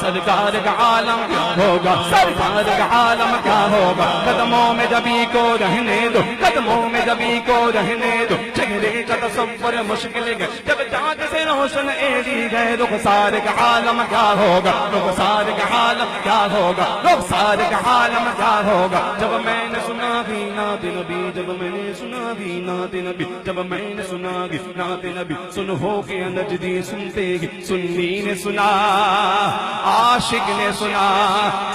سرکار کا عالم کیا ہوگا، سرکار کا عالم کیا ہوگا، قدموں میں جبھی کو رہنے دو، قدموں میں جبھی کو رہنے دو، چہرے کا تصور مشکل ہے جب چاند سے روشن ایری گئے، رخسار کا عالم کیا ہوگا، رخسار کا عالم کیا ہوگا، رخسار کا عالم کیا ہوگا، جب میں نے سنا بھی نعت نبی، جب میں نے سنا بھی نعت نبی، جب میں نے سنا بھی نعت نبی، سن ہو کے نجدی سنتے گی، سنی نے سنا عاشق نے سنا،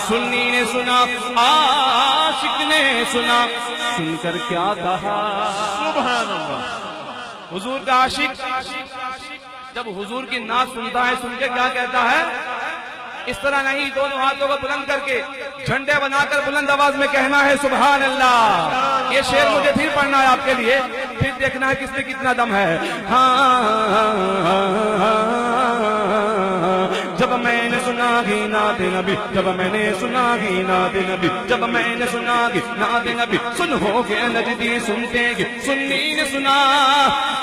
سنی نے سنا عاشق نے سنا، سن کر کیا کہا، سبحان اللہ۔ حضور کا عاشق جب حضور کی نعت سنتا ہے، سن کے کیا کہتا ہے؟ اس طرح نہیں، دونوں ہاتھوں کو بلند کر کے جھنڈے بنا کر بلند آواز میں کہنا ہے سبحان اللہ۔ یہ شعر مجھے پھر پڑھنا ہے آپ کے لیے، پھر دیکھنا ہے کس میں کتنا دم ہے۔ جب میں نے سنا گی نعت نبی، جب میں نے سنا گی نعت نبی، جب میں نے سنا گی نعت نبی، سن ہو گے نجدی سنتے گی، سنی نے سنا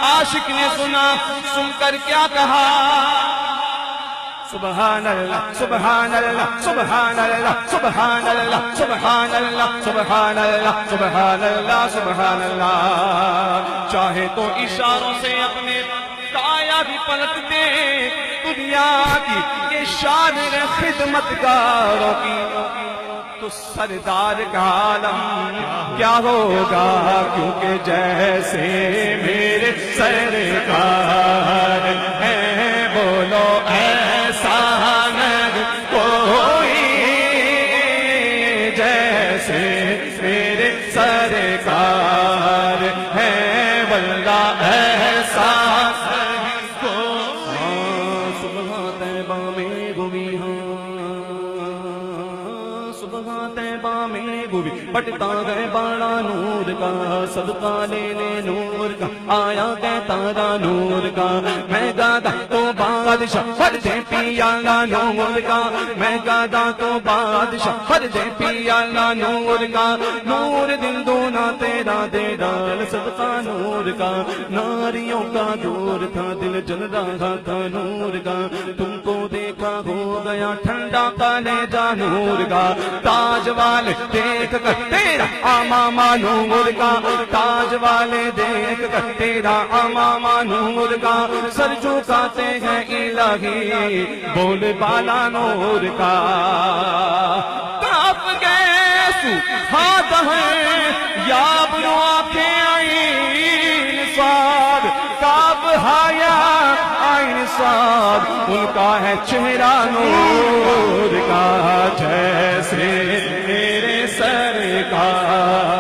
عاشق نے سنا، سن کر کیا کہا، سبحان اللہ سبحان اللہ سبحان اللہ سبحان اللہ سبحان اللہ سبحان اللہ سبحان اللہ سبحان اللہ۔ چاہے تو اشاروں سے اپنے کایا بھی پلٹ دے دنیا کی، یہ شان خدمت گاروں کی، تو سردار کا عالم کیا ہوگا، کیونکہ جیسے میرے سرکار ہیں، بولو ایسا نہیں کوئی، جیسے میرے سرکار ہیں، واللہ ایسا نہیں کوئی۔ صبح طیبہ میں گوی، صبح طیبہ میں گوی، بٹتا گئے بڑا نور کا، صدقہ لینے نور کا، آیا کہ تارا نور کا، میں گادا تو بادشاہ فرجے پیالہ نور کا، میں گادا تو بادشاہ فرجے پیالہ نور کا، نور دل دونا تیرا دے ڈال صدقہ نور کا، ناریوں کا دور تھا دل جل رہا تھا نور کا، تم کو دیکھا ہو گیا ٹھنڈا کلیجہ نور کا، تاج والے دیکھ کر تیرا امامہ نور کا، تاج والے دیکھ کر تیرا امامہ نور کا، سر جھکاتے ہیں الہی بول بالا نور کا، کاپ گیسو ہاتھ ہے یا برو آنکھیں عین صاد، کاپ ہایا عین صاد، ان کا ہے چہرہ نور کا، جیسے میرے سرکار